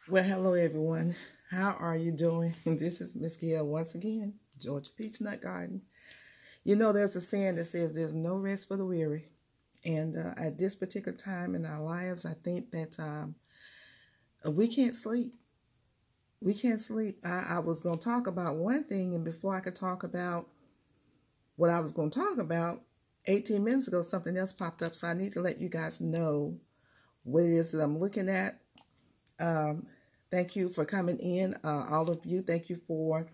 Well, hello everyone. How are you doing? This is Miss Gail once again, Georgia Peachnut Garden. You know, there's a saying that says there's no rest for the weary. And at this particular time in our lives, I think that we can't sleep. We can't sleep. I was going to talk about one thing, and before I could talk about what I was going to talk about, 18 minutes ago, something else popped up. So I need to let you guys know what it is that I'm looking at. Thank you for coming in, all of you. Thank you for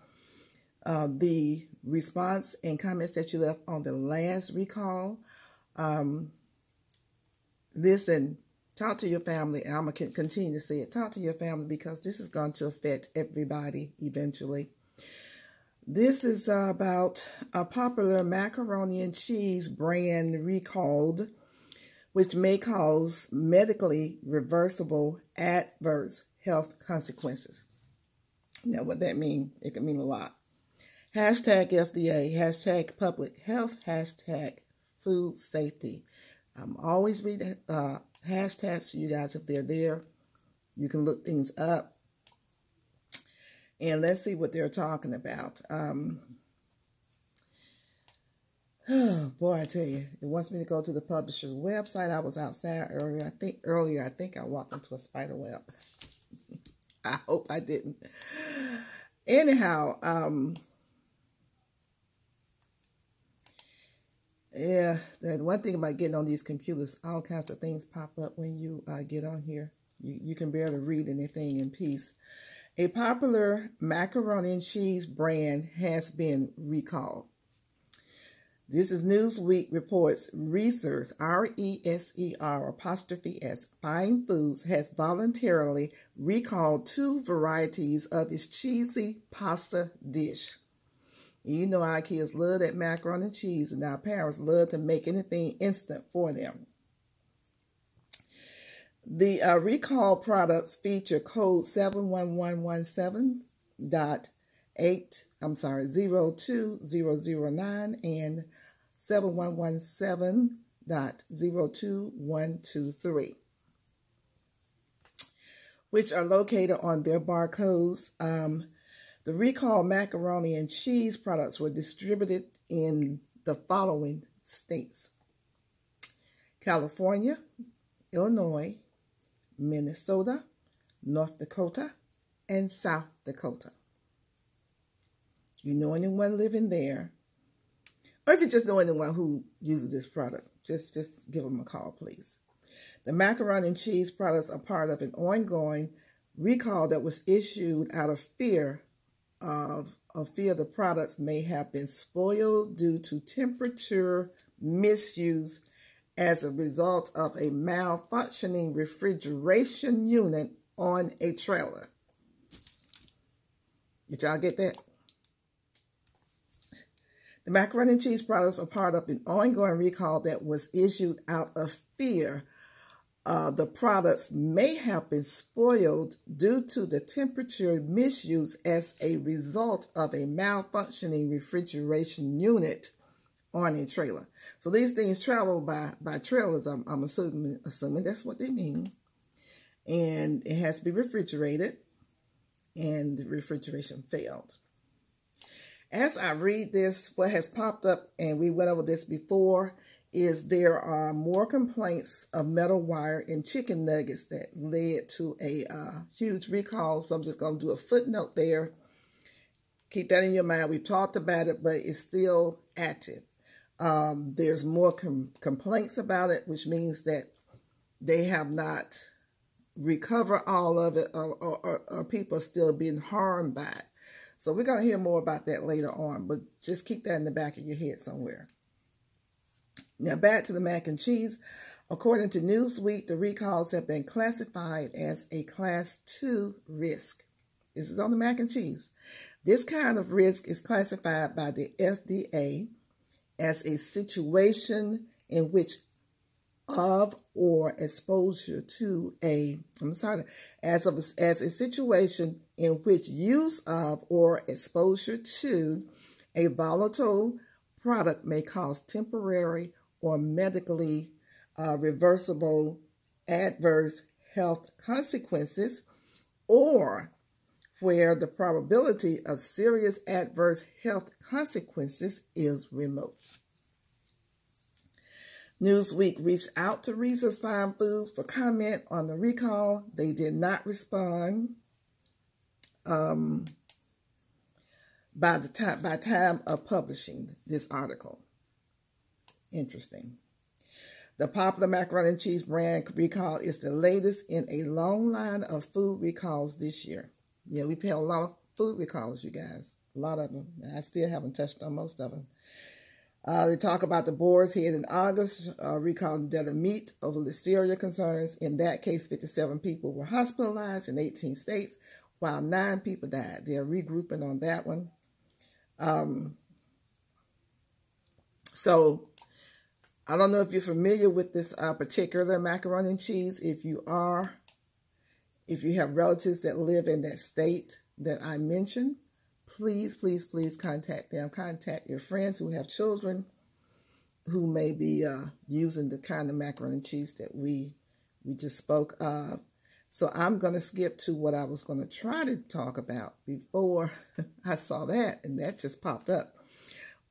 the response and comments that you left on the last recall. Listen, talk to your family. And I'm going to continue to say it. Talk to your family because this is going to affect everybody eventually. This is about a popular macaroni and cheese brand recalled, which may cause medically reversible adverse health consequences. Now, what that means, it can mean a lot. Hashtag FDA, hashtag public health, hashtag food safety. I'm always reading hashtags to you guys if they're there. You can look things up. And let's see what they're talking about. Oh, boy, I tell you, it wants me to go to the publisher's website. I was outside earlier. I think I walked into a spider web. I hope I didn't. Anyhow, yeah, the one thing about getting on these computers, all kinds of things pop up when you get on here. You can barely read anything in peace. A popular macaroni and cheese brand has been recalled. This is Newsweek reports Reese's, R-E-S-E-R apostrophe S, Fine Foods has voluntarily recalled 2 varieties of its cheesy pasta dish. You know our kids love that macaroni and cheese, and our parents love to make anything instant for them. The recall products feature code 71117.02009 and 7117.02123, which are located on their barcodes. The recalled macaroni and cheese products were distributed in the following states: California, Illinois, Minnesota, North Dakota, and South Dakota. You know anyone living there, or if you just know anyone who uses this product, just give them a call, please. The macaroni and cheese products are part of an ongoing recall that was issued out of fear the products may have been spoiled due to temperature misuse as a result of a malfunctioning refrigeration unit on a trailer. Did y'all get that? The macaroni and cheese products are part of an ongoing recall that was issued out of fear the products may have been spoiled due to the temperature misuse as a result of a malfunctioning refrigeration unit on a trailer. So these things travel by trailers. I'm assuming that's what they mean. And it has to be refrigerated, and the refrigeration failed. As I read this, what has popped up, and we went over this before, is there are more complaints of metal wire and chicken nuggets that led to a huge recall. So I'm just going to do a footnote there. Keep that in your mind. We've talked about it, but it's still active. There's more complaints about it, which means that they have not recovered all of it, or people are still being harmed by it. So we're going to hear more about that later on, but just keep that in the back of your head somewhere. Now back to the mac and cheese. According to Newsweek, the recalls have been classified as a Class 2 risk. This is on the mac and cheese. This kind of risk is classified by the FDA as a situation in which exposure to a situation in which use of or exposure to a volatile product may cause temporary or medically reversible adverse health consequences or where the probability of serious adverse health consequences is remote. Newsweek reached out to Reese's Fine Foods for comment on the recall. They did not respond by time of publishing this article. Interesting. The popular macaroni and cheese brand recall is the latest in a long line of food recalls this year. Yeah, we've had a lot of food recalls, you guys. A lot of them. I still haven't touched on most of them. They talk about the Boar's Head in August, recalling deli meat over listeria concerns. In that case, 57 people were hospitalized in 18 states, while 9 people died. They're regrouping on that one. So, I don't know if you're familiar with this particular macaroni and cheese. If you are, if you have relatives that live in that state that I mentioned, please, please, please contact them. Contact your friends who have children who may be using the kind of macaroni and cheese that we just spoke of. So I'm going to skip to what I was going to try to talk about before I saw that, and that just popped up.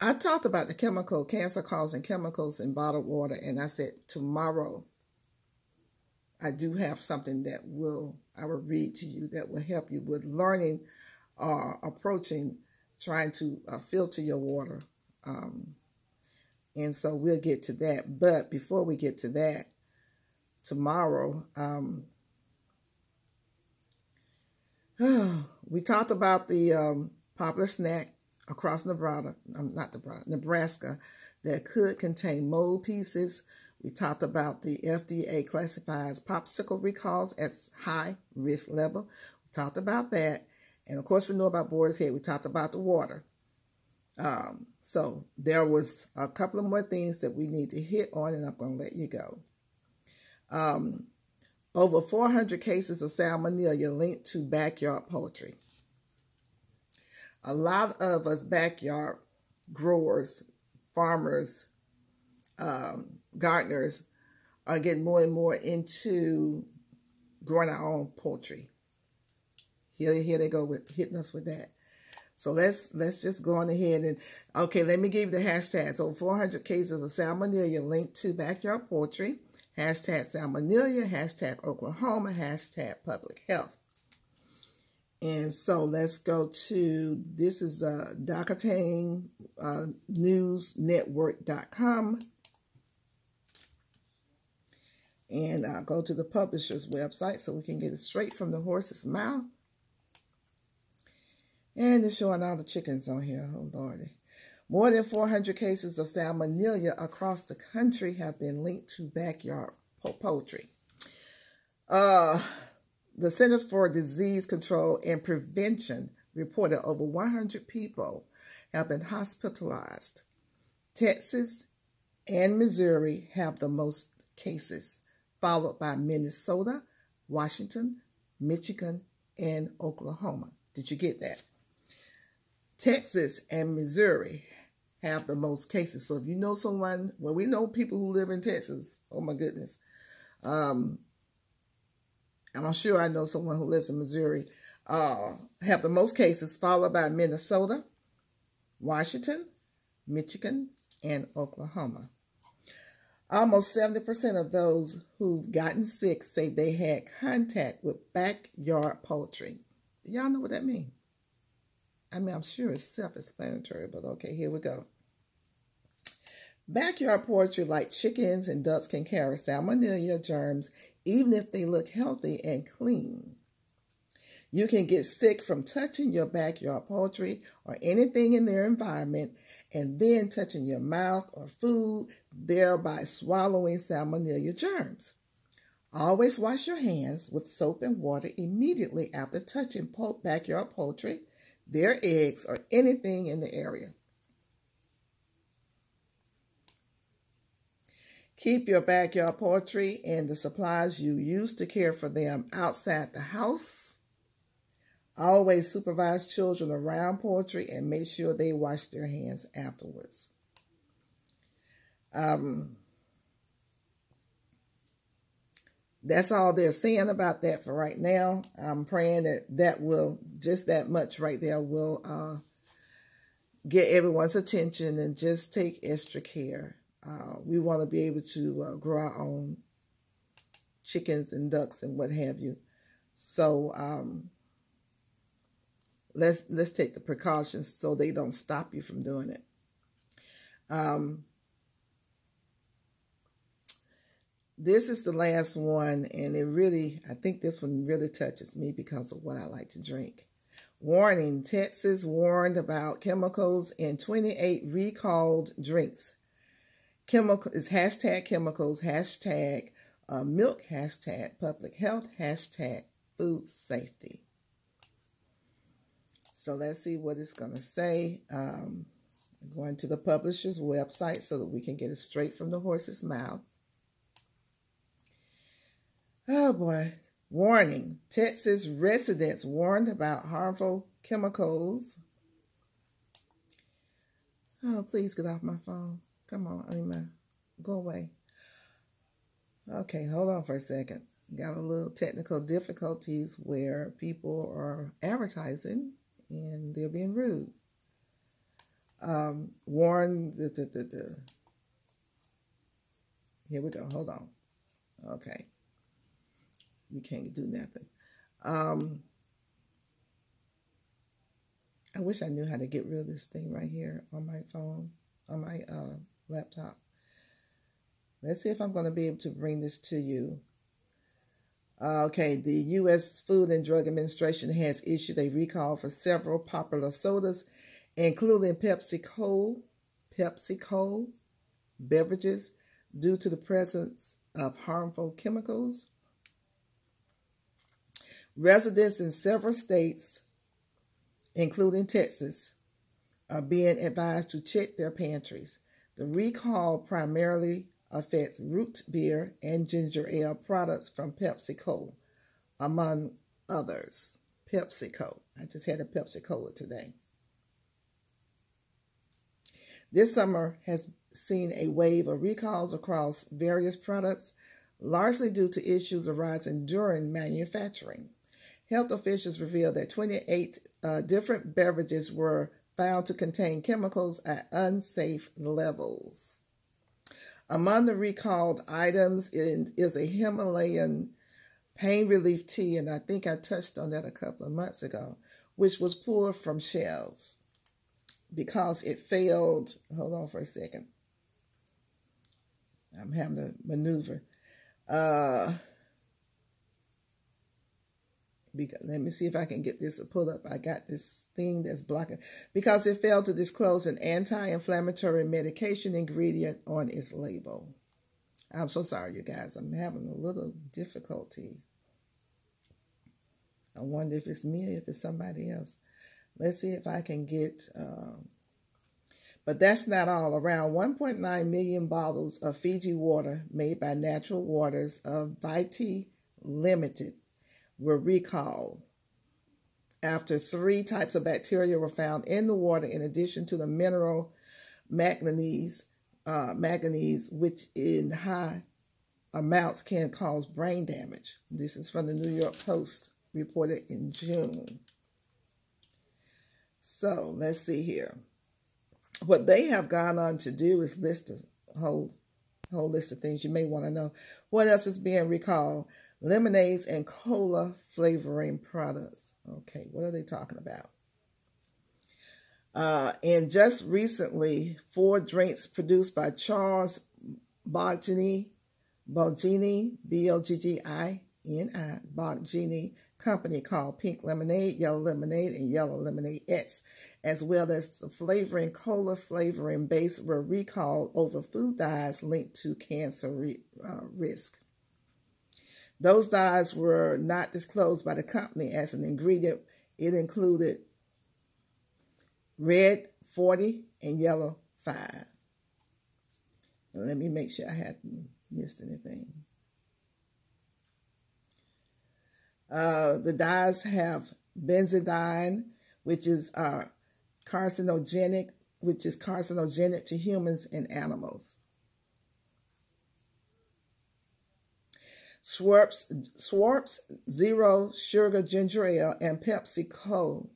I talked about the cancer-causing chemicals in bottled water, and I said tomorrow I do have something that I will read to you that will help you with learning or approaching trying to filter your water. And so we'll get to that. But before we get to that, tomorrow, we talked about the popular snack across Nebraska that could contain mold pieces. We talked about the FDA classifies popsicle recalls as high risk level. We talked about that. And of course, we know about Boar's Head. We talked about the water. So there was a couple of more things that we need to hit on, and I'm going to let you go. Over 400 cases of salmonella linked to backyard poultry. A lot of us backyard growers, farmers, gardeners are getting more and more into growing our own poultry. Here they go with hitting us with that. So let's just go on ahead and, okay, let me give you the hashtags. So 400 cases of salmonella linked to backyard poultry. Hashtag salmonella, hashtag Oklahoma, hashtag public health. And so let's go to, this is Dakotane newsnetwork.com. And I'll go to the publisher's website so we can get it straight from the horse's mouth. And they're showing all the chickens on here. Oh, Lordy. More than 400 cases of salmonella across the country have been linked to backyard poultry. The Centers for Disease Control and Prevention reported over 100 people have been hospitalized. Texas and Missouri have the most cases, followed by Minnesota, Washington, Michigan, and Oklahoma. Did you get that? Texas and Missouri have the most cases. So if you know someone, well, we know people who live in Texas. Oh, my goodness. And I'm sure I know someone who lives in Missouri. Have the most cases, followed by Minnesota, Washington, Michigan, and Oklahoma. Almost 70% of those who've gotten sick say they had contact with backyard poultry. Y'all know what that means? I mean, I'm sure it's self-explanatory, but okay, here we go. Backyard poultry like chickens and ducks can carry salmonella germs even if they look healthy and clean. You can get sick from touching your backyard poultry or anything in their environment and then touching your mouth or food, thereby swallowing salmonella germs. Always wash your hands with soap and water immediately after touching backyard poultry, their eggs, or anything in the area. Keep your backyard poultry and the supplies you use to care for them outside the house. Always supervise children around poultry and make sure they wash their hands afterwards. That's all they're saying about that for right now. I'm praying that will, just that much right there will get everyone's attention, and just take extra care. We want to be able to grow our own chickens and ducks and what have you. So let's take the precautions so they don't stop you from doing it. This is the last one, and I think this one really touches me because of what I like to drink. Warning, Texas warned about chemicals in 28 recalled drinks. Chemical is hashtag chemicals, hashtag milk, hashtag public health, hashtag food safety. So let's see what it's going to say. I'm going to the publisher's website so that we can get it straight from the horse's mouth. Oh boy. Warning. Texas residents warned about harmful chemicals. Oh, please get off my phone. Come on. Go away. Okay, hold on for a second. Got a little technical difficulties where people are advertising and they're being rude. Warn. Here we go. Hold on. Okay. You can't do nothing. I wish I knew how to get rid of this thing right here on my phone, on my laptop. Let's see if I'm going to be able to bring this to you. Okay, the U.S. Food and Drug Administration has issued a recall for several popular sodas, including PepsiCo beverages, due to the presence of harmful chemicals. Residents in several states, including Texas, are being advised to check their pantries. The recall primarily affects root beer and ginger ale products from PepsiCo, among others. PepsiCo. I just had a Pepsi Cola today. This summer has seen a wave of recalls across various products, largely due to issues arising during manufacturing. Health officials revealed that 28 different beverages were found to contain chemicals at unsafe levels. Among the recalled items is a Himalayan pain relief tea, and I think I touched on that a couple of months ago, which was pulled from shelves because it failed. Hold on for a second. I'm having to maneuver. Let me see if I can get this to pull up. I got this thing that's blocking. Because it failed to disclose an anti-inflammatory medication ingredient on its label. I'm so sorry, you guys. I'm having a little difficulty. I wonder if it's me or if it's somebody else. Let's see if I can get... But that's not all. Around 1.9 million bottles of Fiji water made by Natural Waters of Viti Limited were recalled after 3 types of bacteria were found in the water, in addition to the mineral manganese, which in high amounts can cause brain damage. This is from the New York Post, reported in June. So let's see here. What they have gone on to do is list a whole list of things you may want to know. What else is being recalled? Lemonades and cola flavoring products. Okay, what are they talking about? And just recently, 4 drinks produced by Charles Boggini, B-O-G-G-I-N-I, Boggini Company, called Pink Lemonade, Yellow Lemonade, and Yellow Lemonade X, as well as the flavoring, cola flavoring base, were recalled over food dyes linked to cancer risk. Those dyes were not disclosed by the company as an ingredient. It included red 40 and yellow 5. Let me make sure I hadn't missed anything. The dyes have benzidine, which is carcinogenic to humans and animals. Schwartz Zero Sugar Ginger Ale, and PepsiCo's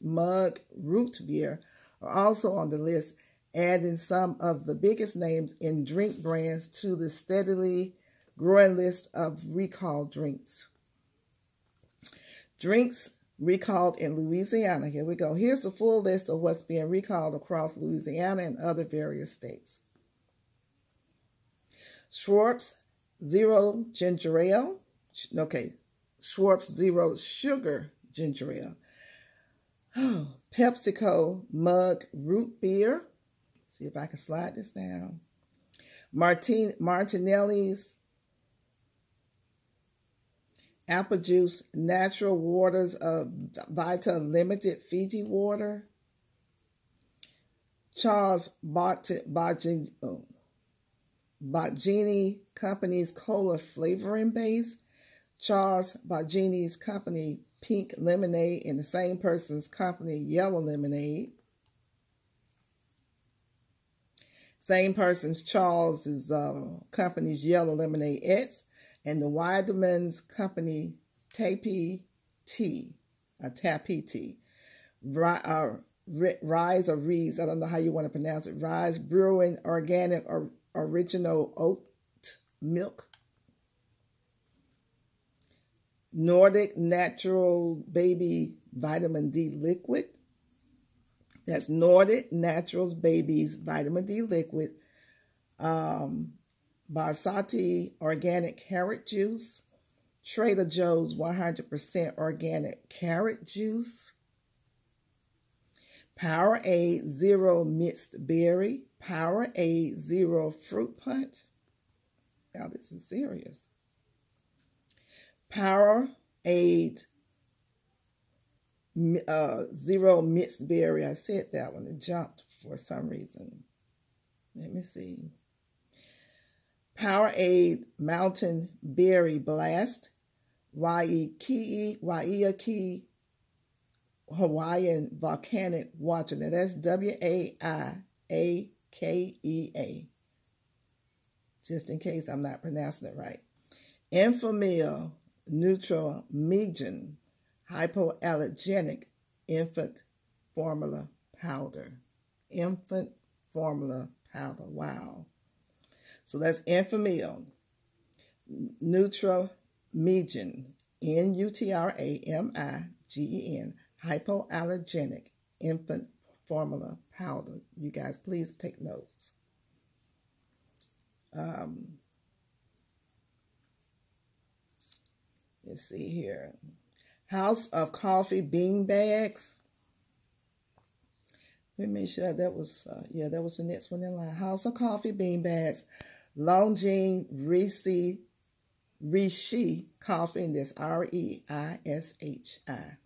Mug Root Beer are also on the list, adding some of the biggest names in drink brands to the steadily growing list of recalled drinks. Drinks recalled in Louisiana. Here we go. Here's the full list of what's being recalled across Louisiana and other various states. Schwartz Zero Ginger Ale. Okay. Schwartz Zero Sugar Ginger Ale. Oh, PepsiCo Mug Root Beer. See if I can slide this down. Martinelli's Apple Juice Natural Waters of Vita Limited Fiji Water. Charles Baggini Company's Cola Flavoring Base. Charles Baggini's Company Pink Lemonade, and the same person's company Yellow Lemonade. Same person's Charles's company's Yellow Lemonade X, and the Weideman's company Tappy Tea, Rise or Reeds, I don't know how you want to pronounce it. Rise Brewing Organic or Original Oat Milk. Nordic Natural Baby Vitamin D Liquid. That's Nordic Naturals Babies Vitamin D Liquid. Barsati Organic Carrot Juice. Trader Joe's 100% Organic Carrot Juice. Powerade Zero Mixed Berry. Powerade Zero Fruit Punch. Now this is serious. Powerade Zero Mixed Berry. I said that one. It jumped for some reason. Let me see. Powerade Mountain Berry Blast. Waikiki Hawaiian Volcanic Water. Now that's WAIAKEA. Just in case I'm not pronouncing it right. Enfamil Neutromegan Hypoallergenic Infant Formula Powder. Infant Formula Powder. Wow. So that's Enfamil Neutromegan, NUTRAMIGEN, Hypoallergenic Infant Formula Powder. You guys, please take notes. Let's see here. House of Coffee Bean Bags. Let me make sure that was, that was the next one in line. House of Coffee Bean Bags. Longines Rishi Coffee, and that's REISHI.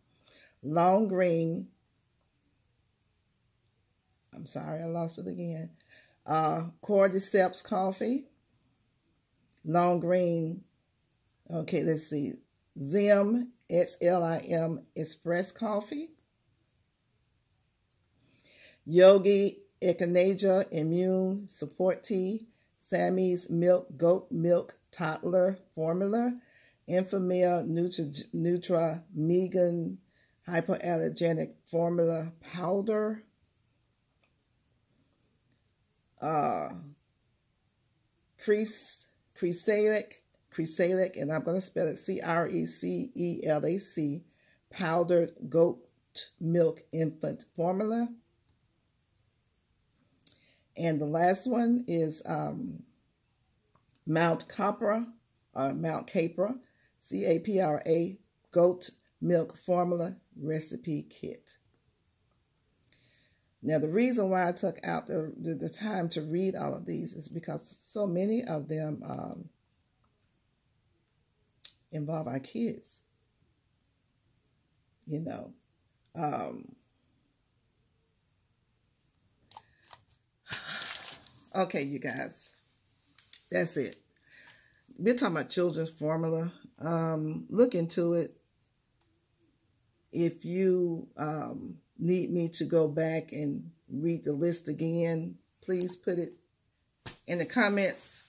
Long Green. I'm sorry, I lost it again. Cordyceps Coffee. Long Green. Okay, let's see. Zim, SLIM Express Coffee. Yogi Echinacea Immune Support Tea. Sammy's Goat Milk Toddler Formula. Enfamil Neutromegan Hypoallergenic Formula Powder. Cresalic, and I'm going to spell it CRECELAC, Powdered Goat Milk Infant Formula. And the last one is Mount Capra, CAPRA, Goat Milk Formula Recipe Kit. Now, the reason why I took out the time to read all of these is because so many of them involve our kids, you know. Okay, you guys, that's it. We're talking about children's formula. Look into it. If you need me to go back and read the list again, please put it in the comments.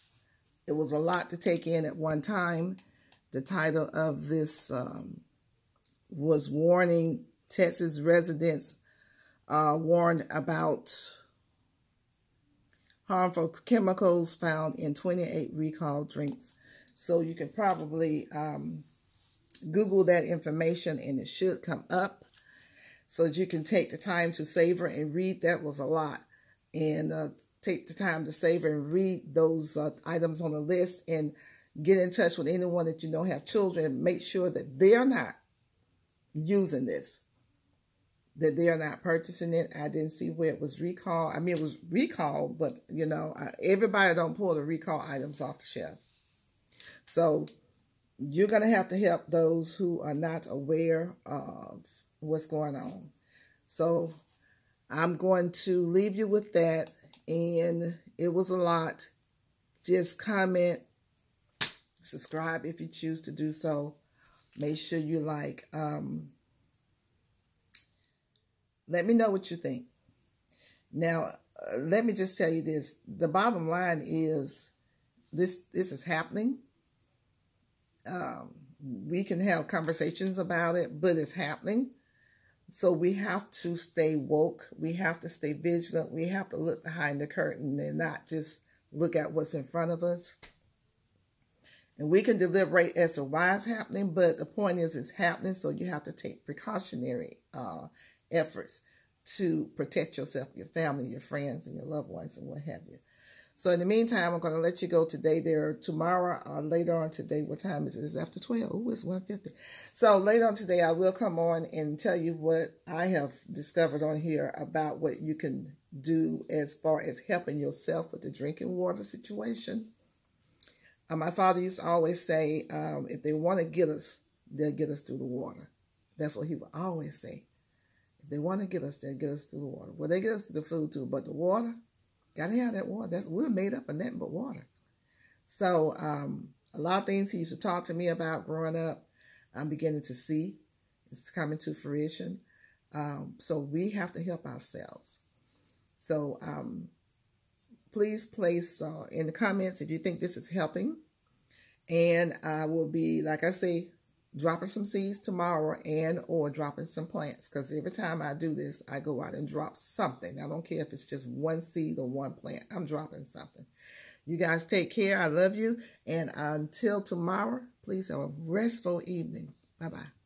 It was a lot to take in at one time. The title of this was Warning Texas Residents Warned About Harmful Chemicals Found in 28 Recalled Drinks. So you can probably Google that information and it should come up so that you can take the time to savor and read. That was a lot. And take the time to savor and read those items on the list and get in touch with anyone that you know have children and make sure that they're not using this, that they are not purchasing it. I didn't see where it was recalled. I mean, it was recalled, but, you know, everybody don't pull the recall items off the shelf. So you're going to have to help those who are not aware of what's going on. So I'm going to leave you with that. And it was a lot. Just comment, subscribe if you choose to do so. Make sure you like. Let me know what you think. Now, let me just tell you this. The bottom line is this is happening. We can have conversations about it, but it's happening. So we have to stay woke. We have to stay vigilant. We have to look behind the curtain and not just look at what's in front of us. And we can deliberate as to why it's happening, but the point is it's happening, so you have to take precautionary efforts to protect yourself, your family, your friends, and your loved ones, and what have you. So in the meantime, I'm going to let you go today. Tomorrow, later on today, what time is it? It's after 12. Oh, it's 1:50. So later on today, I will come on and tell you what I have discovered on here about what you can do as far as helping yourself with the drinking water situation. My father used to always say, if they want to get us, they'll get us through the water. That's what he would always say. If they want to get us, they'll get us through the water. Well, they get us the food too, but the water, gotta have that water. We're made up of nothing but water. So a lot of things he used to talk to me about growing up, I'm beginning to see. It's coming to fruition. So we have to help ourselves. So please place in the comments if you think this is helping. And I will be, like I say, dropping some seeds tomorrow or dropping some plants. Because every time I do this, I go out and drop something. I don't care if it's just one seed or one plant. I'm dropping something. You guys take care. I love you. And until tomorrow, please have a restful evening. Bye-bye.